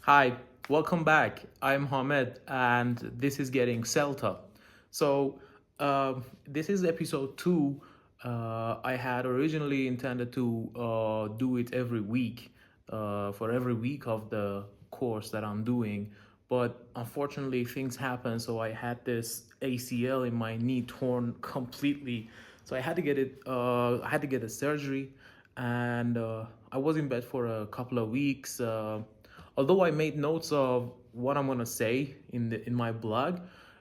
Hi, welcome back. I'm Hamed, and this is getting CELTA. So, this is episode two. I had originally intended to do it every week, for every week of the course that I'm doing, but unfortunately things happened. So I had this ACL in my knee torn completely. So I had to get it. I had to get a surgery, and I was in bed for a couple of weeks. Although I made notes of what I'm gonna say in my blog,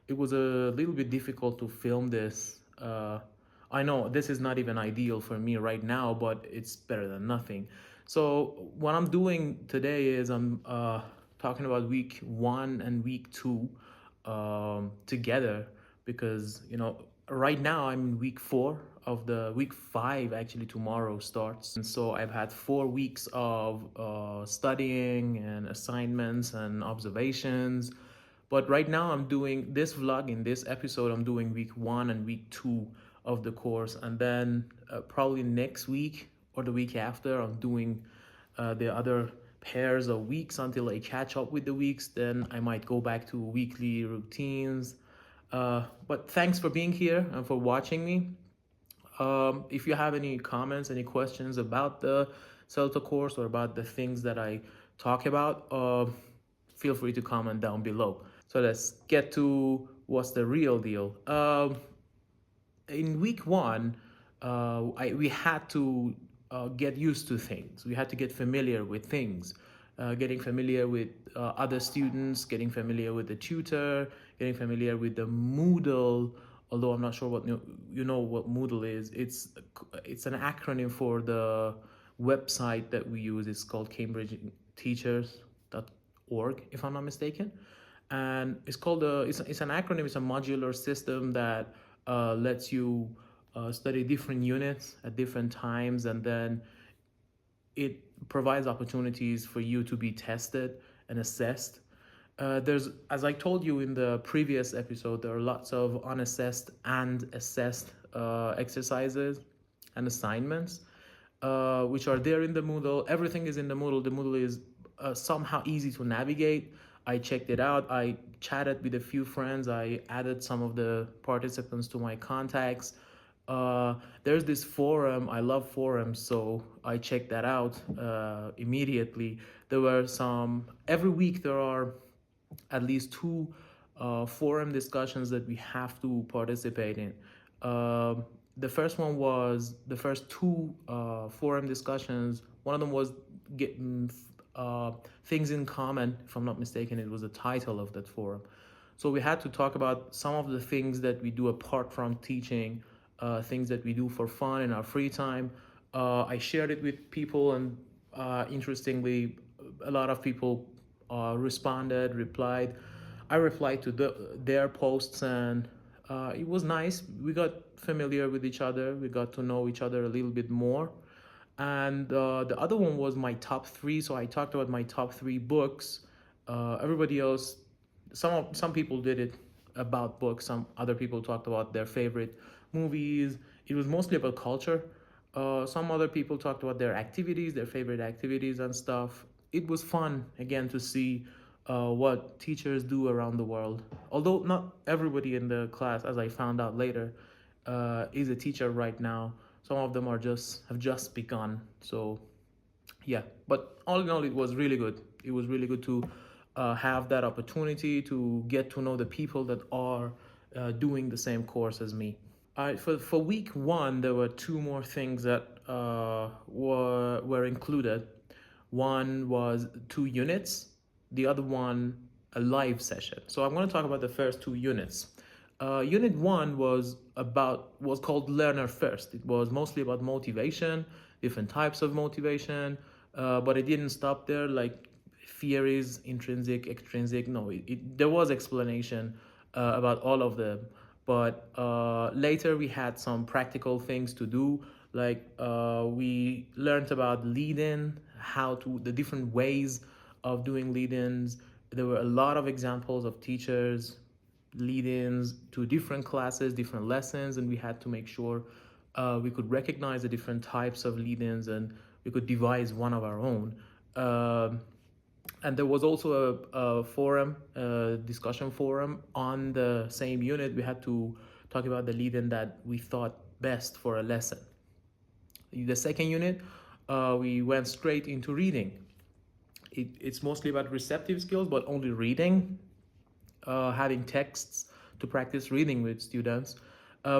it was a little bit difficult to film this. I know this is not even ideal for me right now, but it's better than nothing. So what I'm doing today is I'm talking about week one and week two together because right now I'm in week four of the week five. Actually, tomorrow starts, and so I've had 4 weeks of studying and assignments and observations. But right now I'm doing this vlog. In this episode, I'm doing week one and week two of the course, and then probably next week or the week after I'm doing the other pairs of weeks until I catch up with the weeks. Then I might go back to weekly routines. But thanks for being here and for watching me. If you have any comments, any questions about the CELTA course or about the things that I talk about, feel free to comment down below. So let's get to what's the real deal. In week one, we had to get used to things. We had to get familiar with things, getting familiar with other students, getting familiar with the tutor, getting familiar with the Moodle. Although I'm not sure what you know what Moodle is. It's an acronym for the website that we use. It's called CambridgeTeachers.org, if I'm not mistaken. And it's called it's an acronym. It's a modular system that lets you study different units at different times, and then it provides opportunities for you to be tested and assessed. As I told you in the previous episode, there are lots of unassessed and assessed exercises and assignments, which are there in the Moodle. Everything is in the Moodle. The Moodle is somehow easy to navigate. I checked it out. I chatted with a few friends. I added some of the participants to my contacts. There's this forum. I love forums, so I checked that out immediately. There were every week there are at least two forum discussions that we have to participate in. The first one was the first two forum discussions. One of them was getting things in common. If I'm not mistaken, it was the title of that forum. So we had to talk about some of the things that we do apart from teaching, things that we do for fun in our free time. I shared it with people, and interestingly, a lot of people replied. I replied to their posts, and it was nice. We got familiar with each other. We got to know each other a little bit more. And the other one was my top three. So I talked about my top three books. Everybody else, some people did it about books. Some other people talked about their favorite movies. It was mostly about culture. Some other people talked about their activities, their favorite activities and stuff. It was fun again to see what teachers do around the world. Although not everybody in the class, as I found out later, is a teacher right now. Some of them have just begun. So yeah, but all in all, it was really good. It was really good to have that opportunity to get to know the people that are doing the same course as me. For week one, there were two more things that were included. One was 2 units, the other one a live session. So I'm going to talk about the first 2 units. Unit one was called Learner First. It was mostly about motivation, different types of motivation, but it didn't stop there. Like theories, intrinsic, extrinsic. No, there was explanation about all of them. But later we had some practical things to do. Like we learned about lead-in, the different ways of doing lead-ins. There were a lot of examples of teachers lead-ins to different classes, different lessons, and we had to make sure we could recognize the different types of lead-ins, and we could devise one of our own. And there was also a forum, a discussion forum on the same unit. We had to talk about the lead-in that we thought best for a lesson. The second unit, we went straight into reading. It's mostly about receptive skills, but only reading, having texts to practice reading with students.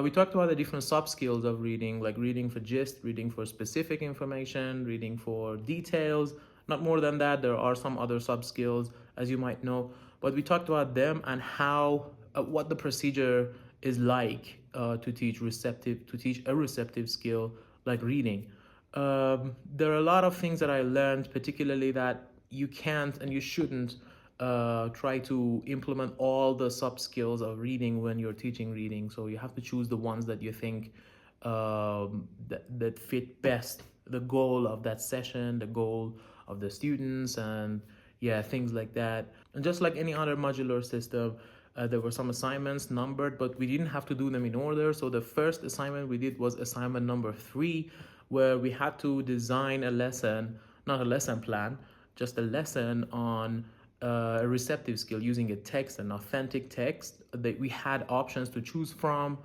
We talked about the different sub skills of reading, like reading for gist, reading for specific information, reading for details. Not more than that. There are some other sub skills, as you might know, but we talked about them and how, what the procedure is like to teach a receptive skill like reading. There are a lot of things that I learned, particularly that you can't and you shouldn't try to implement all the sub skills of reading when you're teaching reading. So you have to choose the ones that you think that fit best the goal of that session, the goal of the students, and yeah, things like that. And just like any other modular system, there were some assignments numbered, but we didn't have to do them in order. So the first assignment we did was assignment number 3, where we had to design a lesson, not a lesson plan, just a lesson on a receptive skill using a text, an authentic text that we had options to choose from.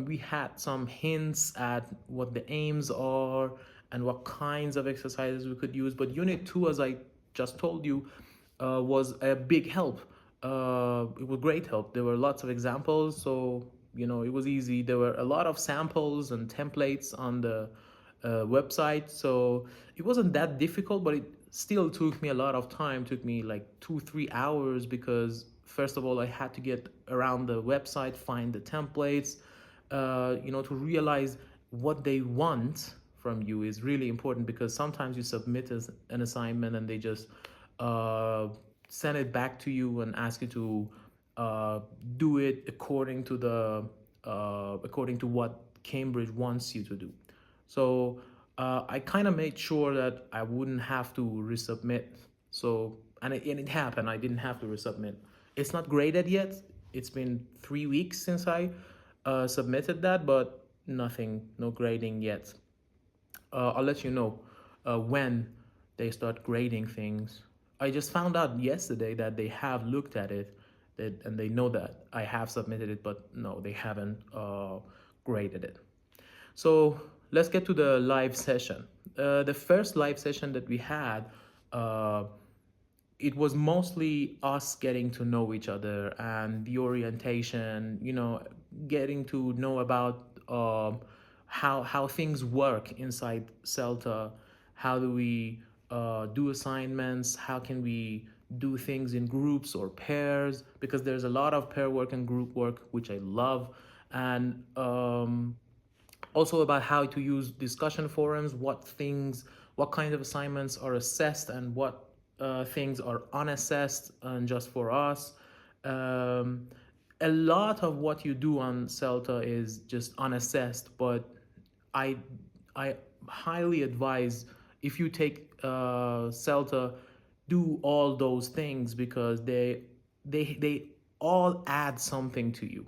We had some hints at what the aims are and what kinds of exercises we could use. But Unit 2, as I just told you, was a big help. It was great help. There were lots of examples, so it was easy. There were a lot of samples and templates on the website, so it wasn't that difficult, but it still took me a lot of time. It took me like 2-3 hours, because first of all I had to get around the website, find the templates, to realize what they want from you is really important, because sometimes you submit as an assignment and they just send it back to you and ask you to do it according to what Cambridge wants you to do. So I kind of made sure that I wouldn't have to resubmit. So and it happened. I didn't have to resubmit. It's not graded yet. It's been 3 weeks since I submitted that, but no grading yet. I'll let you know when they start grading things. I just found out yesterday that they have looked at it, and they know that I have submitted it, but no, they haven't graded it. So let's get to the live session. The first live session that we had, it was mostly us getting to know each other and the orientation, getting to know about how things work inside CELTA. How do we do assignments? How can we do things in groups or pairs? Because there's a lot of pair work and group work, which I love. And also about how to use discussion forums, what kind of assignments are assessed and what things are unassessed and just for us. A lot of what you do on CELTA is just unassessed, but I I highly advise, if you take CELTA, do all those things, because they all add something to you.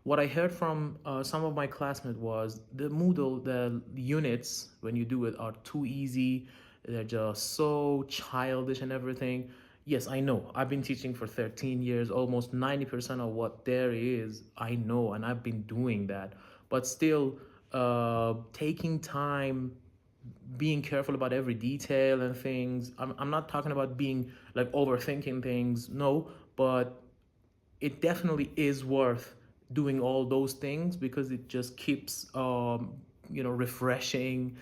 What I heard from some of my classmates was the Moodle, the units, when you do it, are too easy. They're just so childish and everything. Yes, I know. I've been teaching for 13 years. Almost 90% of what there is, I know, and I've been doing that. But still, taking time, being careful about every detail and things. I'm not talking about being like overthinking things, no, but it definitely is worth doing all those things, because it just keeps refreshing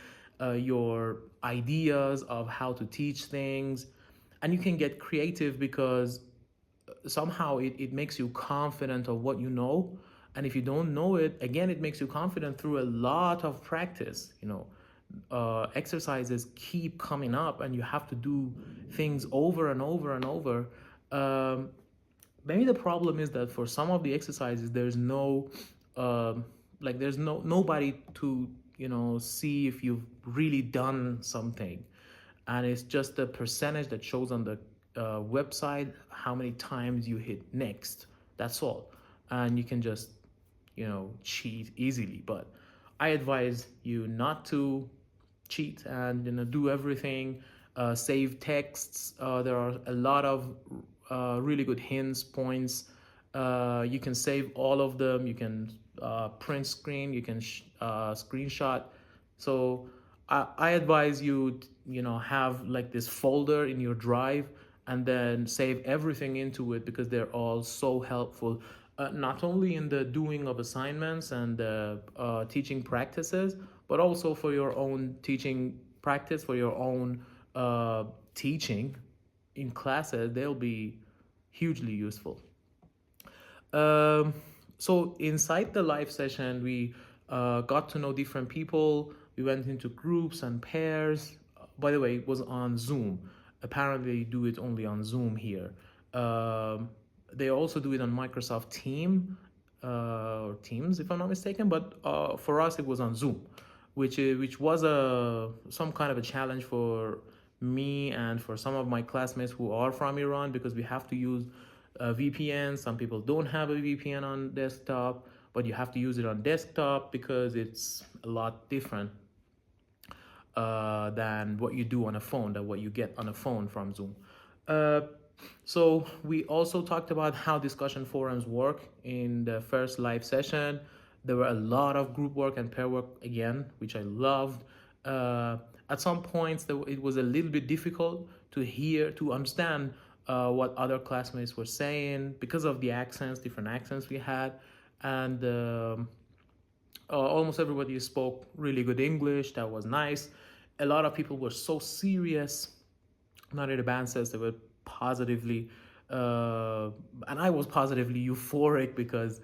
your ideas of how to teach things. And you can get creative, because somehow it makes you confident of what you know. And if you don't know it, again, it makes you confident through a lot of practice. Exercises keep coming up and you have to do things over and over and over. Maybe the problem is that for some of the exercises there's no there's nobody to see if you've really done something, and it's just a percentage that shows on the website how many times you hit next. That's all. And you can just cheat easily, but I advise you not to cheat and do everything save texts. There are a lot of really good hints, points. You can save all of them. You can print screen. You can screenshot. So I advise you, have like this folder in your drive and then save everything into it because they're all so helpful. Not only in the doing of assignments and teaching practices, but also for your own teaching practice, for your own teaching in classes. They'll be hugely useful. Um, so inside the live session, we got to know different people. We went into groups and pairs. By the way, it was on Zoom. Apparently, they do it only on Zoom here. They also do it on Microsoft or Teams, if I'm not mistaken. But for us, it was on Zoom, which was some kind of a challenge for me and for some of my classmates who are from Iran, because we have to use a VPN. Some people don't have a VPN on desktop, but you have to use it on desktop because it's a lot different than what you do on a phone, than what you get on a phone from Zoom. So we also talked about how discussion forums work in the first live session. There were a lot of group work and pair work again, which I loved. At some points, it was a little bit difficult to understand what other classmates were saying because of the different accents we had. And almost everybody spoke really good English. That was nice. A lot of people were so serious, not in a bad sense. They were positively, and I was positively euphoric because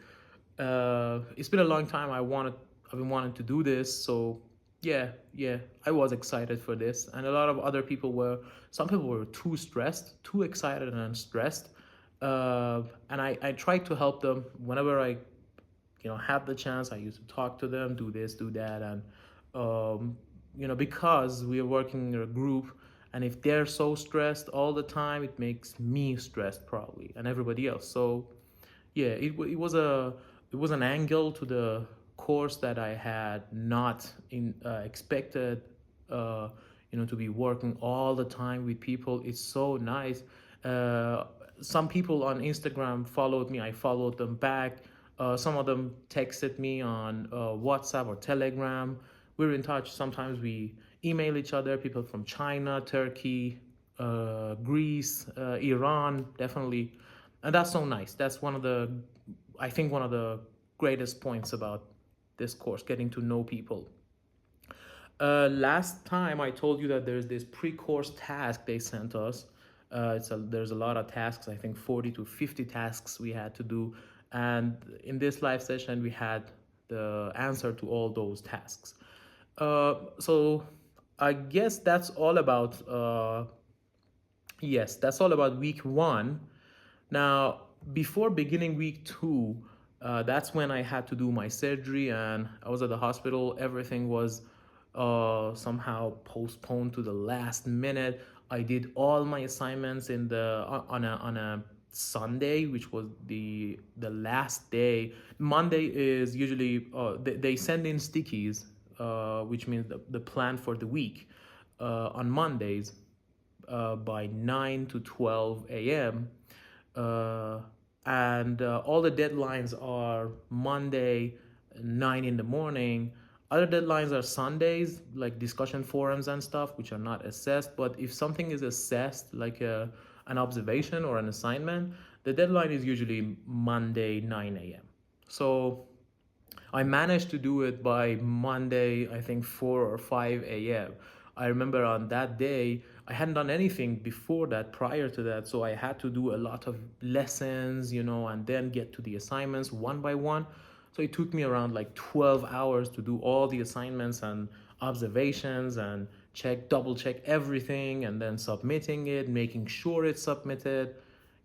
it's been a long time. I've been wanting to do this. So yeah, I was excited for this. And a lot of other people some people were too stressed, too excited and stressed. And I tried to help them whenever I had the chance. I used to talk to them, do this, do that. And because we are working in a group, and if they're so stressed all the time, it makes me stressed probably, and everybody else. So yeah, it was an angle to the course that I had not expected. To be working all the time with people. It's so nice. Some people on Instagram followed me. I followed them back. Some of them texted me on WhatsApp or Telegram. We're in touch. Sometimes we email each other. People from China, Turkey, Greece, Iran, definitely. And that's so nice. That's I think one of the greatest points about this course, getting to know people. Last time I told you that there's this pre-course task they sent us. There's a lot of tasks, I think 40 to 50 tasks we had to do. And in this live session, we had the answer to all those tasks. So I guess that's all about, that's all about week 1. Now, before beginning week 2, that's when I had to do my surgery and I was at the hospital. Everything was somehow postponed to the last minute. I did all my assignments on a Sunday, which was the last day. Monday is usually they send in stickies, which means the plan for the week on Mondays by 9 to 12 a.m. And all the deadlines are Monday 9 in the morning. Other deadlines are Sundays, like discussion forums and stuff, which are not assessed. But if something is assessed, like an observation or an assignment, the deadline is usually Monday 9 a.m. So I managed to do it by Monday, I think 4 or 5 a.m. I remember on that day, I hadn't done anything before that, prior to that. So I had to do a lot of lessons, and then get to the assignments one by one. So it took me around like 12 hours to do all the assignments and observations and double check everything, and then submitting it, making sure it's submitted.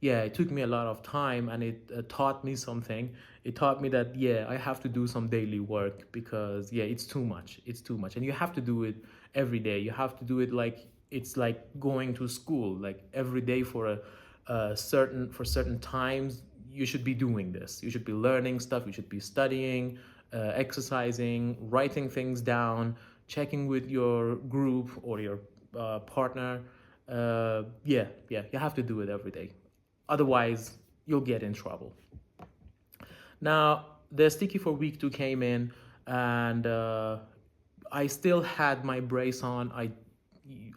Yeah, it took me a lot of time, and it taught me something. It taught me that, I have to do some daily work because, it's too much. It's too much. And you have to do it every day. You have to do it like it's like going to school, like every day for certain times. You should be doing this. You should be learning stuff. You should be studying, exercising, writing things down, checking with your group or your partner, Yeah, you have to do it every day. Otherwise, you'll get in trouble. Now, the sticky for week 2 came in, and I still had my brace on.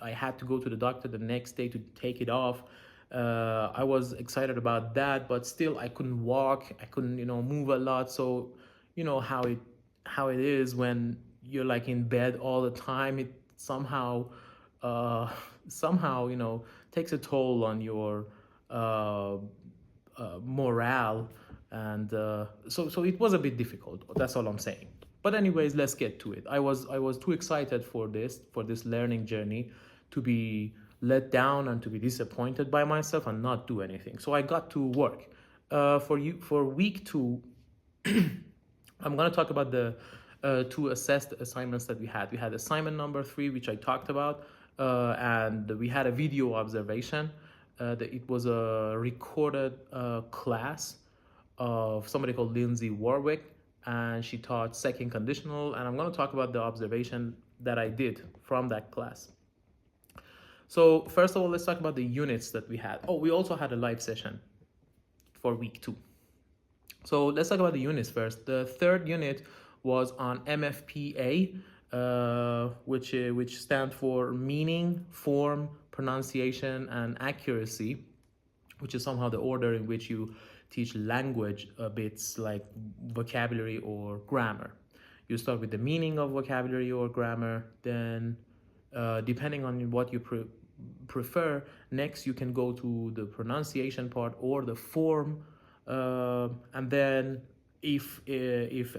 I had to go to the doctor the next day to take it off. I was excited about that, but still I couldn't walk. I couldn't, move a lot. So, you know how it is when you're like in bed all the time. It somehow, uh, somehow, takes a toll on your uh, morale, and so it was a bit difficult. That's all I'm saying. But anyways, let's get to it. I was too excited for this learning journey to be let down and to be disappointed by myself and not do anything. So I got to work. For week 2, I'm going to talk about the two assessed assignments that we had. We had assignment number 3, which I talked about, and we had a video observation. It was a recorded class of somebody called Lindsay Warwick, and she taught second conditional. And I'm going to talk about the observation that I did from that class. So first of all, let's talk about the units that we had. Oh, we also had a live session for week 2. So let's talk about the units first. The third unit was on MFPA, which stands for meaning, form, pronunciation, and accuracy, which is somehow the order in which you teach language bits like vocabulary or grammar. You start with the meaning of vocabulary or grammar, then depending on what you prefer, next you can go to the pronunciation part or the form, and then if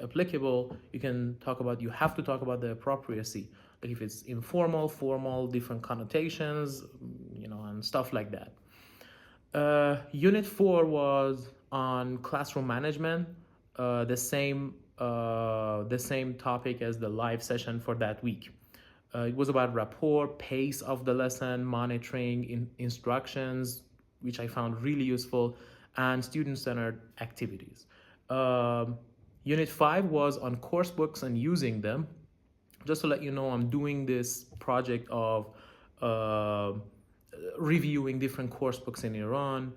applicable, you have to talk about the appropriacy, like if it's informal, formal, different connotations, and stuff like that. Unit 4 was on classroom management, the same topic as the live session for that week. It was about rapport, pace of the lesson, monitoring, instructions, which I found really useful, and student-centered activities. Unit 5 was on course books and using them. Just to let you know, I'm doing this project of reviewing different course books in Iran.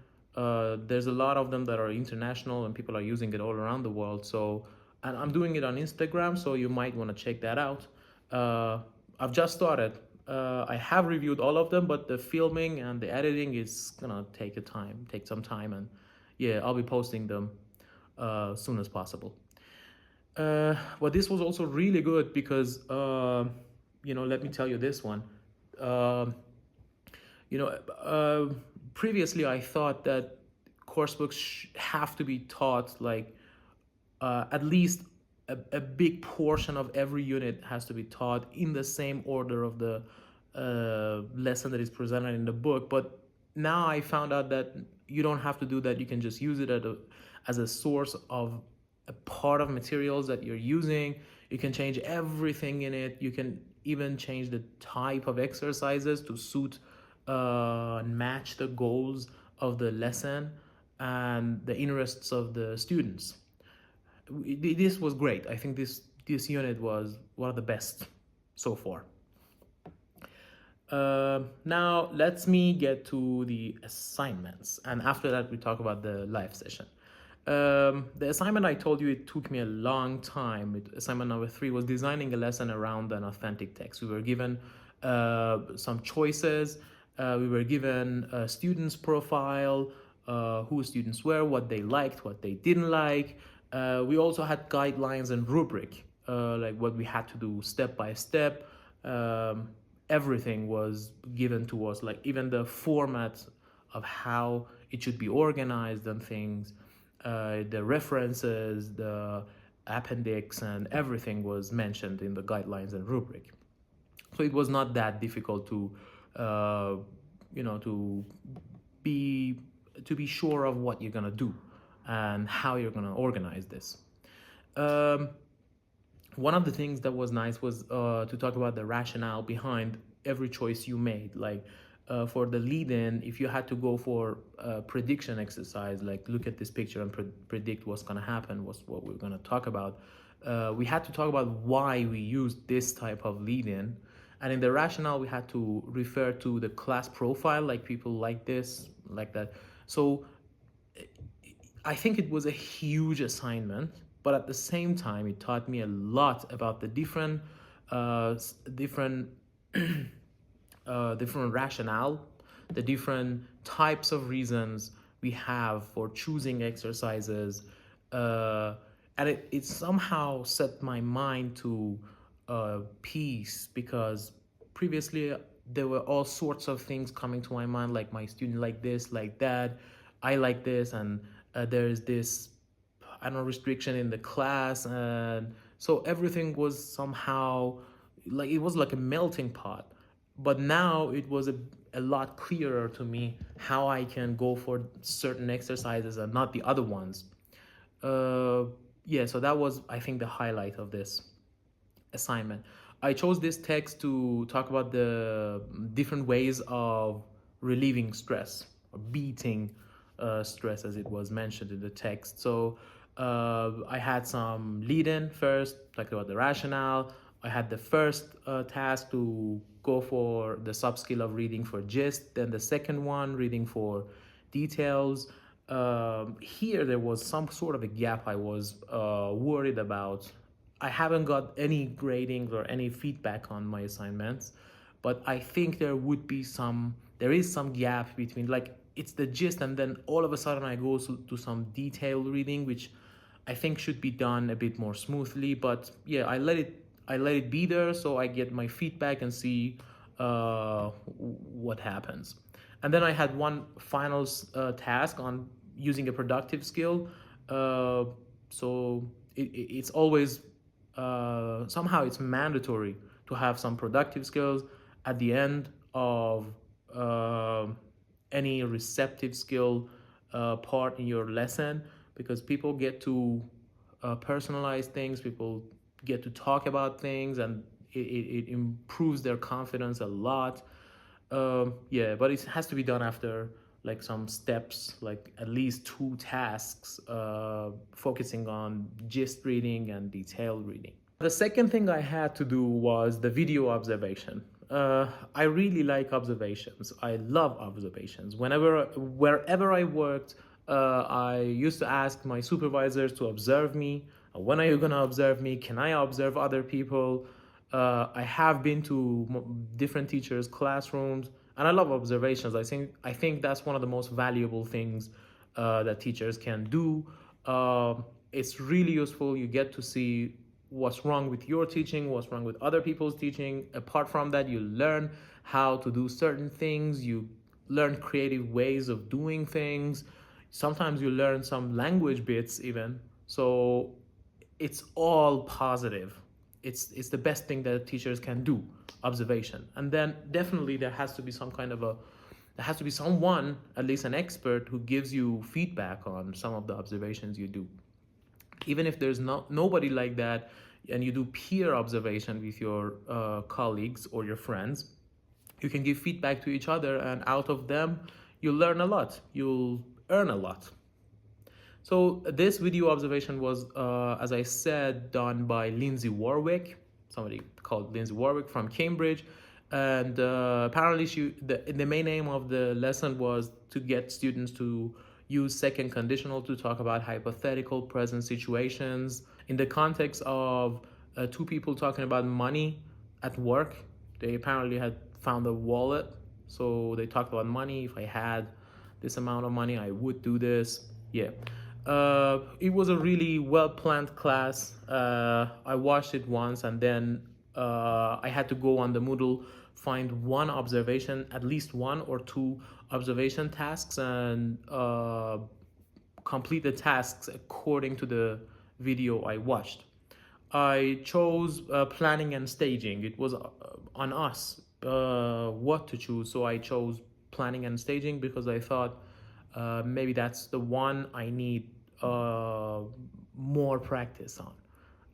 There's a lot of them that are international and people are using it all around the world. And I'm doing it on Instagram, so you might want to check that out. I've just started. I have reviewed all of them, but the filming and the editing is gonna take some time, and yeah, I'll be posting them soon as possible. But this was also really good because, let me tell you this one. Previously I thought that coursebooks have to be taught like at least a big portion of every unit has to be taught in the same order of the lesson that is presented in the book. But now I found out that you don't have to do that. You can just use it as a source of a part of materials that you're using. You can change everything in it. You can even change the type of exercises to suit and match the goals of the lesson and the interests of the students. This was great. I think this unit was one of the best so far. Now let me get to the assignments, and after that we talk about the live session. The assignment, I told you it took me a long time. Assignment number 3 was designing a lesson around an authentic text. We were given some choices. We were given a student's profile, who students were, what they liked, what they didn't like. We also had guidelines and rubric, like what we had to do step by step. Everything was given to us, like even the format of how it should be organized and things, the references, the appendix, and everything was mentioned in the guidelines and rubric. So it was not that difficult to be sure of what you're gonna do and how you're gonna organize this. One of the things that was nice was to talk about the rationale behind every choice you made. Like for the lead-in, if you had to go for a prediction exercise, like look at this picture and predict what's gonna happen, was what we're gonna talk about. We had to talk about why we used this type of lead-in, And in the rationale, we had to refer to the class profile, like people like this, like that. So I think it was a huge assignment, but at the same time, it taught me a lot about the different different rationale, the different types of reasons we have for choosing exercises, uh, and it somehow set my mind to peace, because previously there were all sorts of things coming to my mind, like my student like this, like that, I like this, and there's this, I don't know, restriction in the class, and so everything was somehow like it was like a melting pot. But now it was a lot clearer to me how I can go for certain exercises and not the other ones. Uh, yeah, so that was, I think, the highlight of this assignment. I chose this text to talk about the different ways of relieving stress or beating stress, as it was mentioned in the text. So I had some lead in first, talked about the rationale. I had the first task to go for the sub skill of reading for gist, then the second one, reading for details. Here there was some sort of a gap I was worried about. I haven't got any gradings or any feedback on my assignments, but I think there is some gap between, like, it's the gist and then all of a sudden I go to some detailed reading, which I think should be done a bit more smoothly. But yeah, I let it be there so I get my feedback and see what happens. And then I had one final task on using a productive skill. Uh, so it's always somehow it's mandatory to have some productive skills at the end of uh, any receptive skill part in your lesson, because people get to personalize things, people get to talk about things, and it improves their confidence a lot. Yeah, but it has to be done after like some steps, like at least two tasks, focusing on gist reading and detailed reading. The second thing I had to do was the video observation. I really like observations. I love observations. Wherever I worked, I used to ask my supervisors to observe me. When are you gonna observe me? Can I observe other people? I have been to different teachers' classrooms, and I love observations. I think that's one of the most valuable things that teachers can do. It's really useful. You get to see what's wrong with your teaching, what's wrong with other people's teaching. Apart from that, you learn how to do certain things. You learn creative ways of doing things. Sometimes you learn some language bits even. So it's all positive. It's the best thing that teachers can do, observation. And then definitely there has to be there has to be someone, at least an expert, who gives you feedback on some of the observations you do. Even if there's nobody like that, and you do peer observation with your colleagues or your friends, you can give feedback to each other, and out of them you'll learn a lot, you'll earn a lot. So this video observation was, as I said, done by Lindsay Warwick, somebody called Lindsay Warwick from Cambridge. And apparently the main aim of the lesson was to get students to use second conditional to talk about hypothetical present situations in the context of two people talking about money at work. They apparently had found a wallet, so they talked about money. If I had this amount of money, I would do this. Yeah. It was a really well-planned class. I watched it once, and then I had to go on the Moodle, find one observation, at least one or two observation tasks, and complete the tasks according to the video I watched. I chose planning and staging. It was on us what to choose, so I chose planning and staging because I thought maybe that's the one I need more practice on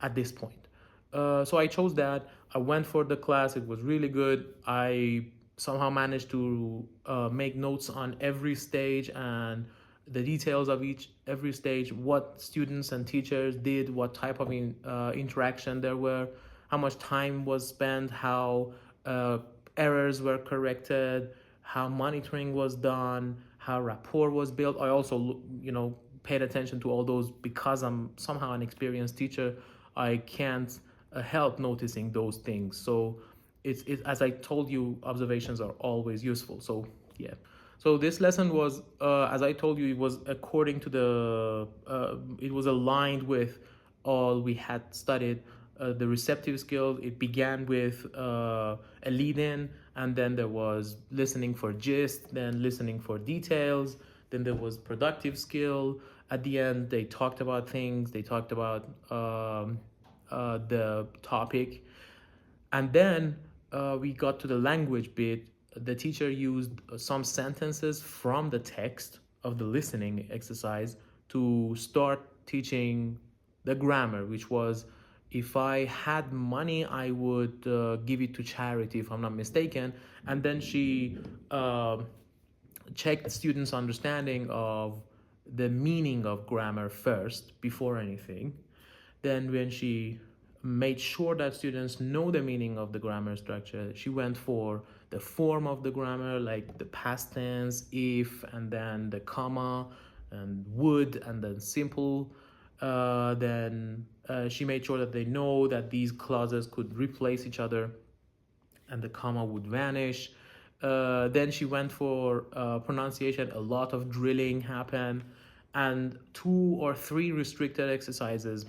at this point. So I chose that. I went for the class. It was really good. I somehow managed to make notes on every stage and the details of every stage, what students and teachers did, what type of interaction there were, how much time was spent, how uh, errors were corrected, how monitoring was done, how rapport was built. I also, paid attention to all those because I'm somehow an experienced teacher. I can't help noticing those things. So it's as I told you, observations are always useful. So yeah. So this lesson was, as I told you, it was according to it was aligned with all we had studied. The receptive skills, it began with a lead-in, and then there was listening for gist, then listening for details, then there was productive skill. At the end, they talked about things, they talked about the topic, and then we got to the language bit. The teacher used some sentences from the text of the listening exercise to start teaching the grammar, which was, if I had money, I would give it to charity, if I'm not mistaken. And then she checked students' understanding of the meaning of grammar first before anything. Then, when she made sure that students know the meaning of the grammar structure, she went for the form of the grammar, like the past tense, if, and then the comma, and would, and then simple. Then she made sure that they know that these clauses could replace each other and the comma would vanish. Then she went for pronunciation. A lot of drilling happened, and 2 or 3 restricted exercises.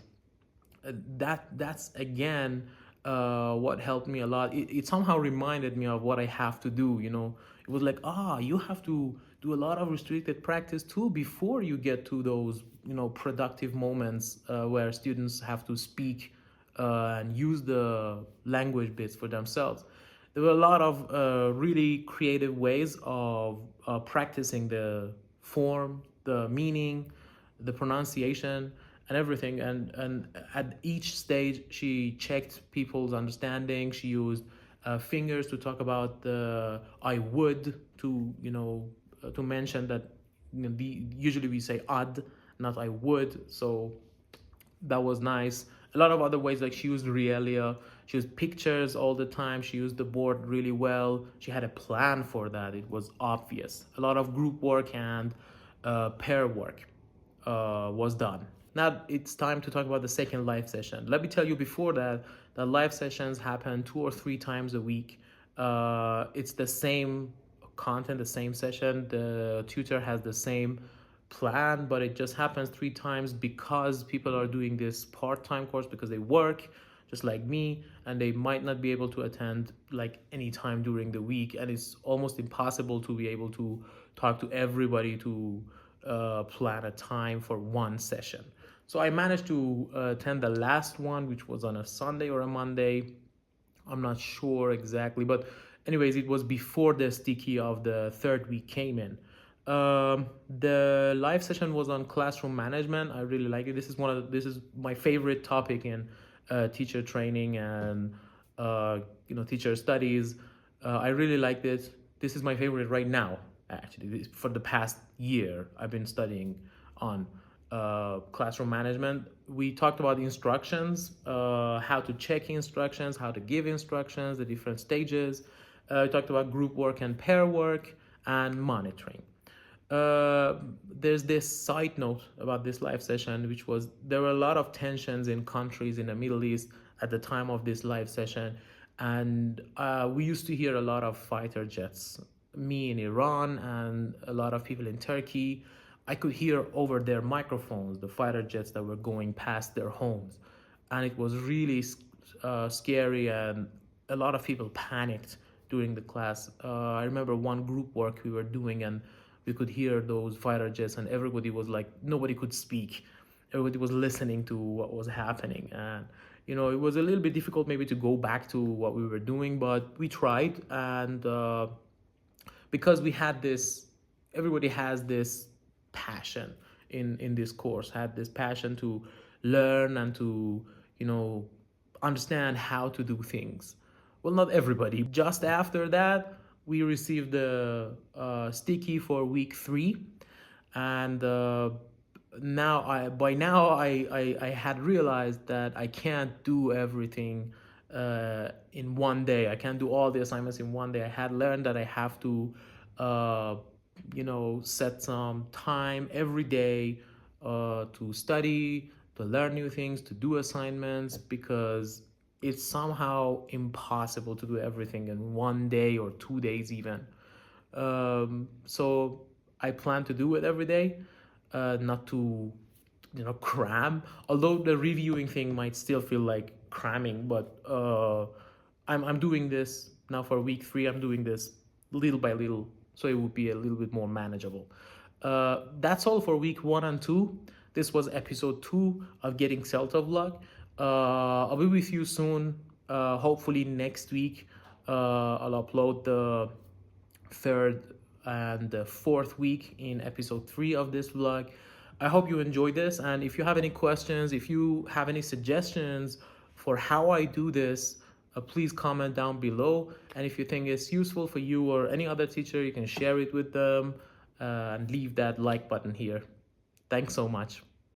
That's again what helped me a lot. It somehow reminded me of what I have to do. It was like, you have to do a lot of restricted practice too before you get to those productive moments where students have to speak and use the language bits for themselves. There were a lot of really creative ways of practicing the form, the meaning, the pronunciation, and everything. And at each stage, she checked people's understanding. She used fingers to talk about the I would, to mention that usually we say I'd, not I would. So that was nice. A lot of other ways, like she used realia, she used pictures all the time, she used the board really well. She had a plan for that. It was obvious. A lot of group work and pair work was done. Now it's time to talk about the second live session. Let me tell you before that, the live sessions happen 2 or 3 times a week. It's the same content, the same session. The tutor has the same plan, but it just happens 3 times because people are doing this part-time course because they work just like me, and they might not be able to attend like any time during the week, and it's almost impossible to be able to talk to everybody to plan a time for one session. So I managed to attend the last one, which was on a Sunday or a Monday. I'm not sure exactly, but anyways, it was before the sticky of the third week came in. The live session was on classroom management. I really like it. This is my favorite topic in teacher training and teacher studies. I really liked it. This is my favorite right now. Actually, for the past year, I've been studying on classroom management. We talked about instructions, how to check instructions, how to give instructions, the different stages. We talked about group work and pair work and monitoring. There's this side note about this live session, which was there were a lot of tensions in countries in the Middle East at the time of this live session, and we used to hear a lot of fighter jets. Me in Iran and a lot of people in Turkey, I could hear over their microphones the fighter jets that were going past their homes, and it was really scary, and a lot of people panicked during the class. I remember one group work we were doing, and we could hear those fighter jets, and everybody was like, nobody could speak. Everybody was listening to what was happening, and it was a little bit difficult maybe to go back to what we were doing, but we tried. And because we had this, everybody has this passion in this course, had this passion to learn and to understand how to do things. Well, not everybody. Just after that, we received the sticky for week 3, and by now I had realized that I can't do everything in one day. I can't do all the assignments in one day. I had learned that I have to, uh, set some time every day to study, to learn new things, to do assignments, because it's somehow impossible to do everything in one day or 2 days even. So I plan to do it every day, not to cram. Although the reviewing thing might still feel like cramming, but I'm doing this now for week 3. I'm doing this little by little, so it would be a little bit more manageable. That's all for week 1 and 2. This was episode 2 of Getting CELTA Vlog. I'll be with you soon. Hopefully next week, I'll upload the third and the fourth week in episode 3 of this vlog. I hope you enjoyed this, and if you have any questions, if you have any suggestions for how I do this, please comment down below. And if you think it's useful for you or any other teacher, you can share it with them, and leave that like button here. Thanks so much.